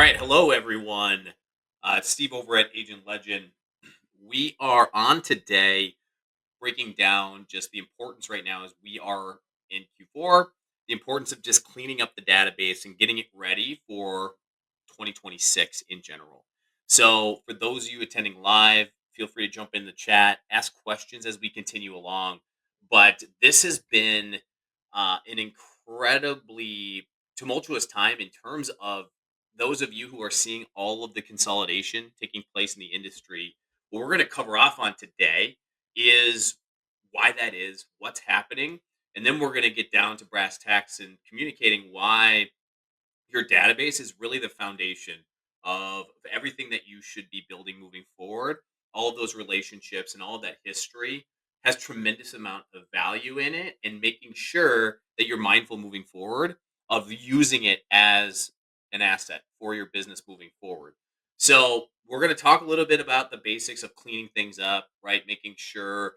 right, hello everyone. It's Steve over at Agent Legend. We are on today breaking down just the importance right now as we are in Q4, the importance of just cleaning up the database and getting it ready for 2026 in general. So, for those of you attending live, feel free to jump in the chat, ask questions as we continue along. But this has been an incredibly tumultuous time in terms of those of you who are seeing all of the consolidation taking place in the industry. What we're going to cover off on today is why that is, what's happening, and then we're going to get down to brass tacks and communicating why your database is really the foundation of everything that you should be building moving forward. All of those relationships and all of that history has tremendous amount of value in it, and making sure that you're mindful moving forward of using it as an asset for your business moving forward. So we're going to talk a little bit about the basics of cleaning things up, right? Making sure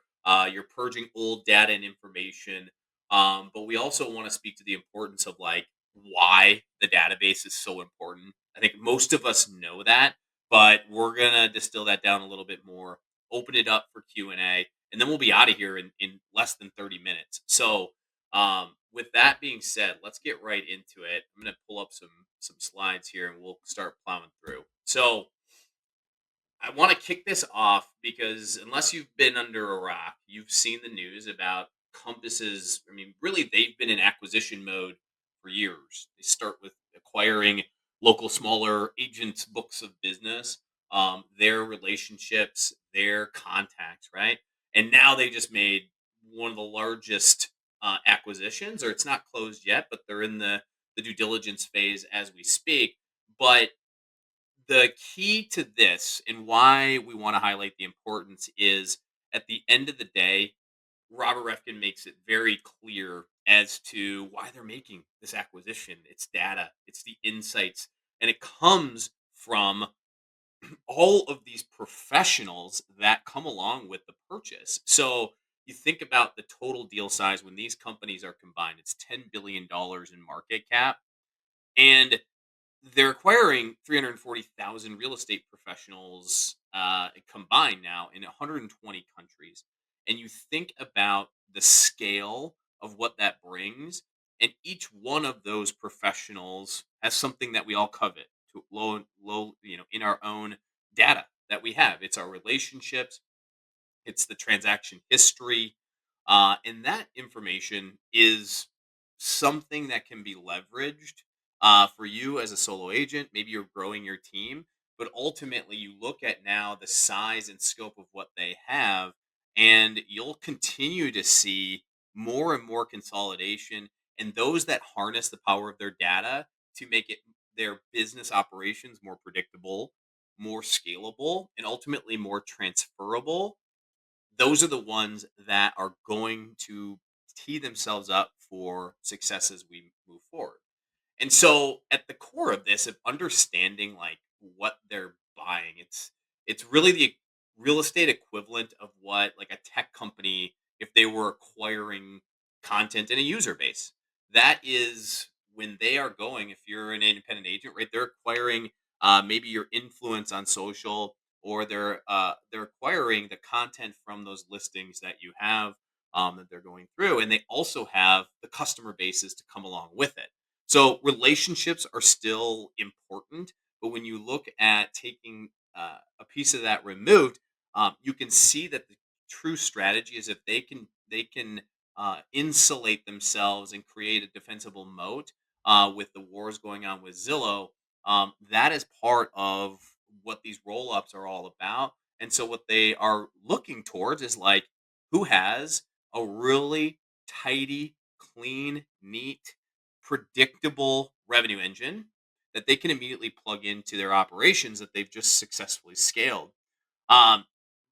you're purging old data and information. But we also want to speak to the importance of like why the database is so important. I think most of us know that, but we're gonna distill that down a little bit more, open it up for Q&A, and then we'll be out of here in less than 30 minutes. So with that being said, let's get right into it. I'm gonna pull up some slides here and we'll start plowing through. So I want to kick this off because unless you've been under a rock, you've seen the news about Compass's. I mean, really, they've been in acquisition mode for years. They start with acquiring local, smaller agents' books of business, their relationships, their contacts, right? And now they just made one of the largest acquisitions, or it's not closed yet, but they're in the due diligence phase as we speak. But the key to this and why we want to highlight the importance is at the end of the day, Robert Refkin makes it very clear as to why they're making this acquisition. It's data, it's the insights, and it comes from all of these professionals that come along with the purchase. So you think about the total deal size when these companies are combined, it's $10 billion in market cap. And they're acquiring 340,000 real estate professionals combined now in 120 countries. And you think about the scale of what that brings, and each one of those professionals has something that we all covet to low, in our own data that we have. It's our relationships, it's the transaction history, and that information is something that can be leveraged for you as a solo agent. Maybe you're growing your team, but ultimately you look at now the size and scope of what they have, and you'll continue to see more and more consolidation. And those that harness the power of their data to make it their business operations more predictable, more scalable, and ultimately more transferable, those are the ones that are going to tee themselves up for success as we move forward. And so at the core of this, of understanding like what they're buying, it's really the real estate equivalent of what like a tech company, if they were acquiring content in a user base. That is when they are going, if you're an independent agent, right? They're acquiring maybe your influence on social, or they're acquiring the content from those listings that you have, that they're going through, and they also have the customer bases to come along with it. So relationships are still important, but when you look at taking a piece of that removed, you can see that the true strategy is if they can insulate themselves and create a defensible moat with the wars going on with Zillow. That is part of what these roll ups are all about. And so what they are looking towards is like who has a really tidy, clean, neat, predictable revenue engine that they can immediately plug into their operations that they've just successfully scaled. Um,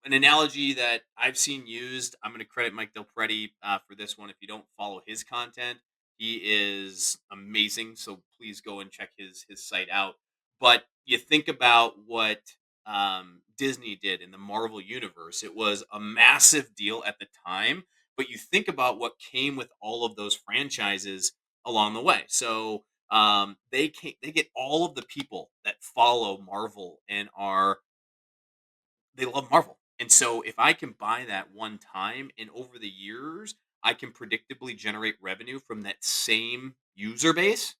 an analogy that I've seen used, I'm going to credit Mike Del Preti for this one. If you don't follow his content, he is amazing. So please go and check his site out. But you think about what Disney did in the Marvel universe. It was a massive deal at the time, but you think about what came with all of those franchises along the way. So They get all of the people that follow Marvel and are they love Marvel. And so if I can buy that one time and over the years, I can predictably generate revenue from that same user base,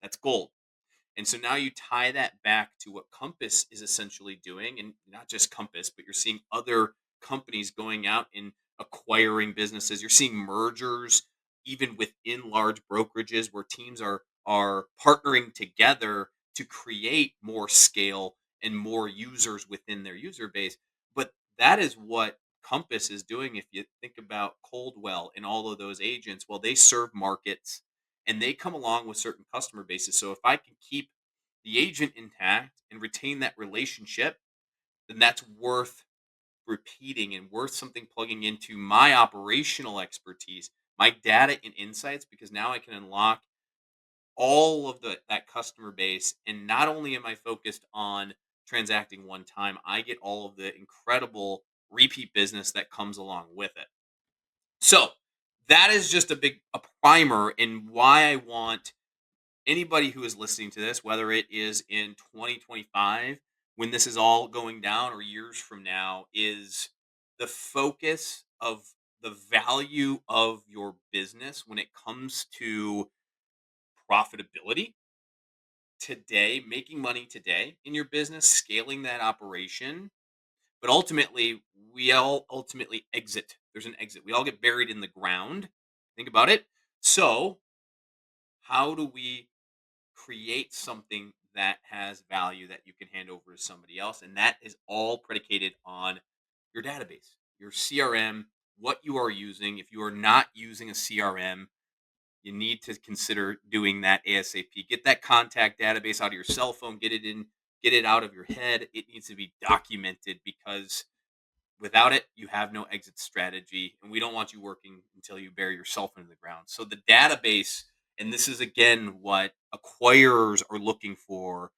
that's gold. And so now you tie that back to what Compass is essentially doing, and not just Compass, but you're seeing other companies going out and acquiring businesses. You're seeing mergers even within large brokerages where teams are partnering together to create more scale and more users within their user base. But that is what Compass is doing. If you think about Coldwell and all of those agents, well, they serve markets and they come along with certain customer bases. So if I can keep the agent intact and retain that relationship, then that's worth repeating and worth something plugging into my operational expertise, my data and insights, because now I can unlock all of that customer base. And not only am I focused on transacting one time, I get all of the incredible repeat business that comes along with it. So that is just a primer in why I want anybody who is listening to this, whether it is in 2025 when this is all going down or years from now, is the focus of the value of your business when it comes to profitability today, making money today in your business, scaling that operation. But ultimately, we all ultimately exit. There's an exit. We all get buried in the ground. Think about it. So, how do we create something that has value that you can hand over to somebody else? And that is all predicated on your database, your CRM, what you are using. If you are not using a CRM, you need to consider doing that ASAP. Get that contact database out of your cell phone, get it out of your head. It needs to be documented because without it, you have no exit strategy, and we don't want you working until you bury yourself into the ground. So the database, and this is again what acquirers are looking for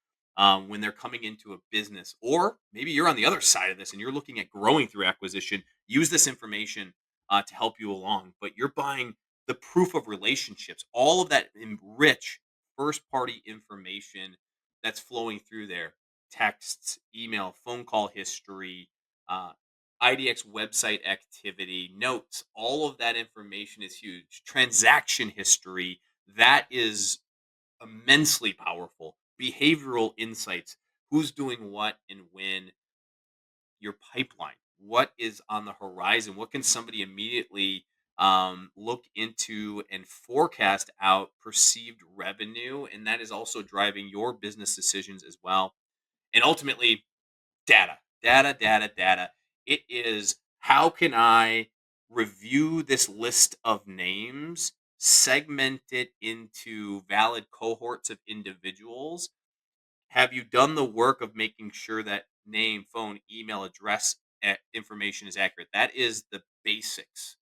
when they're coming into a business, or maybe you're on the other side of this and you're looking at growing through acquisition. Use this information to help you along, but you're buying the proof of relationships, all of that rich first party information that's flowing through there, texts, email, phone call history, uh, IDX website activity, notes, all of that information is huge. Transaction history, that is immensely powerful. Behavioral insights, who's doing what and when, your pipeline, what is on the horizon, what can somebody immediately look into and forecast out perceived revenue. And that is also driving your business decisions as well. And ultimately, data, data, data, data. It is how can I review this list of names, segment it into valid cohorts of individuals. Have you done the work of making sure that name, phone, email, address information is accurate? That is the basics.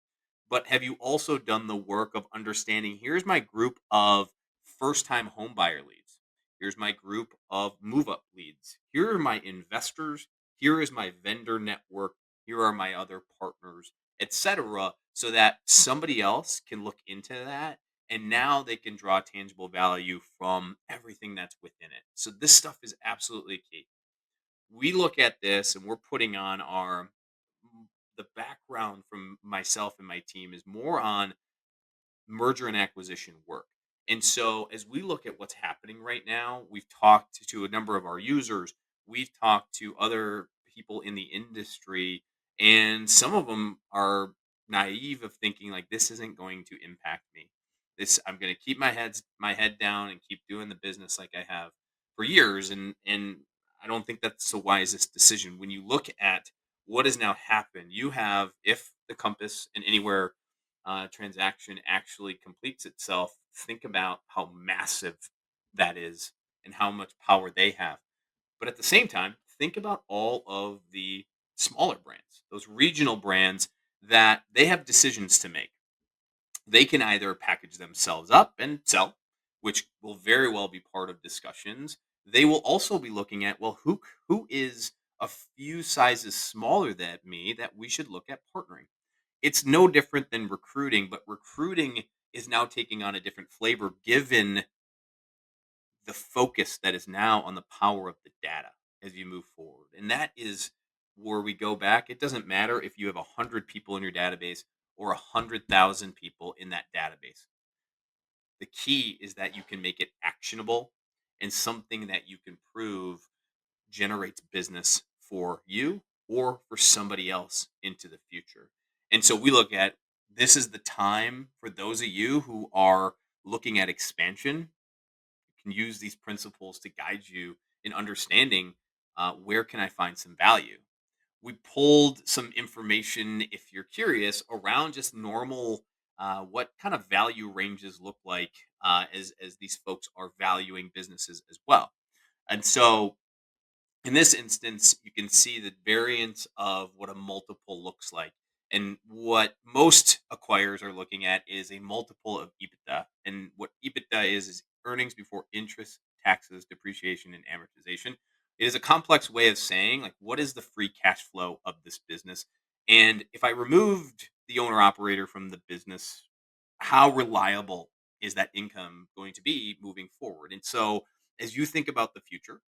But have you also done the work of understanding here's my group of first time home buyer leads? Here's my group of move up leads. Here are my investors. Here is my vendor network. Here are my other partners, etc. So that somebody else can look into that and now they can draw tangible value from everything that's within it. So this stuff is absolutely key. We look at this and we're putting on our the background from myself and my team is more on merger and acquisition work. And so, as we look at what's happening right now, we've talked to a number of our users, we've talked to other people in the industry, and some of them are naive of thinking like this isn't going to impact me. This I'm going to keep my head down and keep doing the business like I have for years, and I don't think that's the wisest decision. When you look at what has now happened, you have if the Compass and Anywhere transaction actually completes itself, think about how massive that is and how much power they have. But at the same time, think about all of the smaller brands, those regional brands that they have decisions to make. They can either package themselves up and sell, which will very well be part of discussions. They will also be looking at, well, who is a few sizes smaller than me that we should look at partnering. It's no different than recruiting, but recruiting is now taking on a different flavor given the focus that is now on the power of the data as you move forward. And that is where we go back. It doesn't matter if you have 100 people in your database or 100,000 people in that database. The key is that you can make it actionable and something that you can prove generates business for you or for somebody else into the future. And so we look at this is the time for those of you who are looking at expansion, can use these principles to guide you in understanding where can I find some value. We pulled some information, if you're curious, around just normal, what kind of value ranges look like as these folks are valuing businesses as well. And so in this instance, you can see the variance of what a multiple looks like. And what most acquirers are looking at is a multiple of EBITDA. And what EBITDA is earnings before interest, taxes, depreciation, and amortization. It is a complex way of saying, like, what is the free cash flow of this business? And if I removed the owner operator from the business, how reliable is that income going to be moving forward? And so, as you think about the future,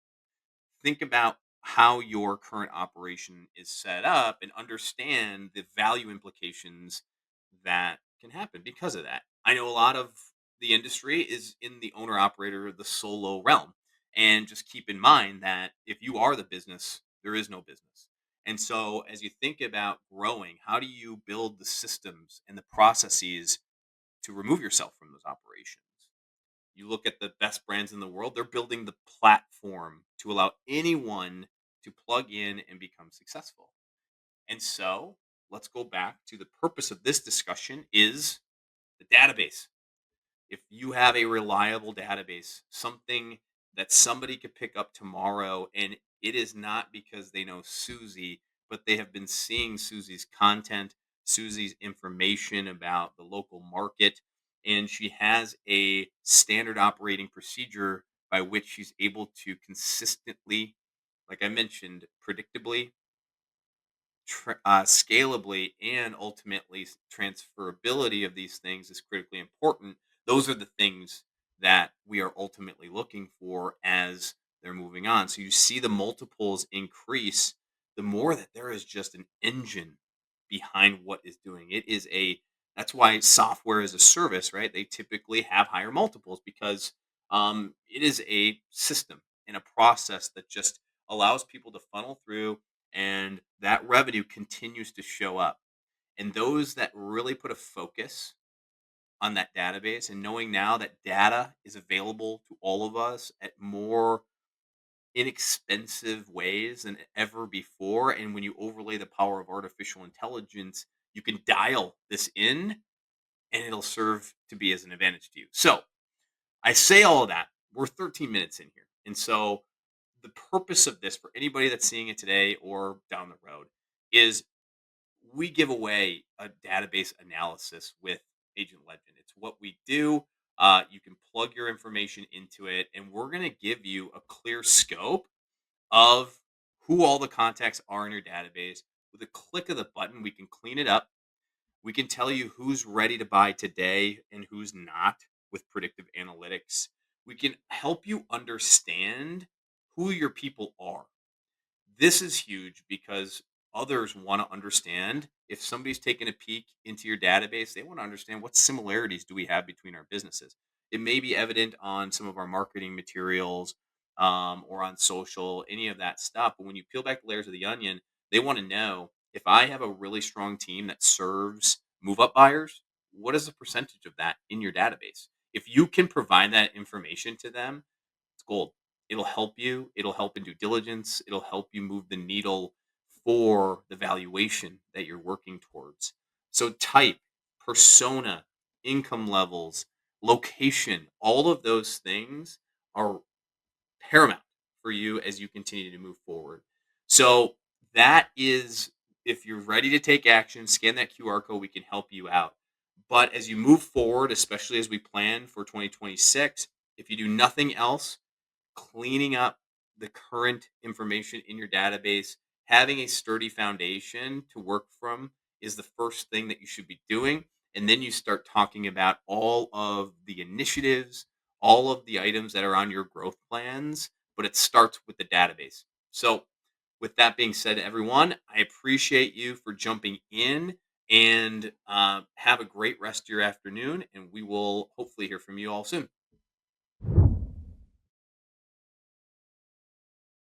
think about how your current operation is set up and understand the value implications that can happen because of that. I know a lot of the industry is in the owner operator, the solo realm. And just keep in mind that if you are the business, there is no business. And so, as you think about growing, how do you build the systems and the processes to remove yourself from those operations? You look at the best brands in the world, they're building the platform to allow anyone to plug in and become successful. And so, let's go back to the purpose of this discussion is the database. If you have a reliable database, something that somebody could pick up tomorrow, and it is not because they know Susie, but they have been seeing Susie's content, Susie's information about the local market, and she has a standard operating procedure by which she's able to consistently, like I mentioned, predictably, scalably, and ultimately transferability of these things is critically important. Those are the things that we are ultimately looking for as they're moving on. So you see the multiples increase the more that there is just an engine behind what is doing. It is a That's why software as a service, right? They typically have higher multiples because it is a system and a process that just allows people to funnel through, and that revenue continues to show up. And those that really put a focus on that database and knowing now that data is available to all of us at more inexpensive ways than ever before, and when you overlay the power of artificial intelligence, you can dial this in and it'll serve to be as an advantage to you. So I say all of that. We're 13 minutes in here. And so the purpose of this for anybody that's seeing it today or down the road is we give away a database analysis with Agent Legend. It's what we do. You can plug your information into it, and we're going to give you a clear scope of who all the contacts are in your database. With a click of the button, we can clean it up. We can tell you who's ready to buy today and who's not with predictive analytics. We can help you understand who your people are. This is huge because others want to understand if somebody's taking a peek into your database, they want to understand what similarities do we have between our businesses. It may be evident on some of our marketing materials or on social, any of that stuff. But when you peel back the layers of the onion, they want to know if I have a really strong team that serves move up buyers, what is the percentage of that in your database? If you can provide that information to them, it's gold. It'll help you. It'll help in due diligence. It'll help you move the needle for the valuation that you're working towards. So, type, persona, income levels, location, all of those things are paramount for you as you continue to move forward. So, that is, if you're ready to take action, scan that QR code. We can help you out. But as you move forward, especially as we plan for 2026, if you do nothing else, cleaning up the current information in your database, having a sturdy foundation to work from is the first thing that you should be doing. And then you start talking about all of the initiatives, all of the items that are on your growth plans, but it starts with the database. So, with that being said, everyone, I appreciate you for jumping in and have a great rest of your afternoon. And we will hopefully hear from you all soon.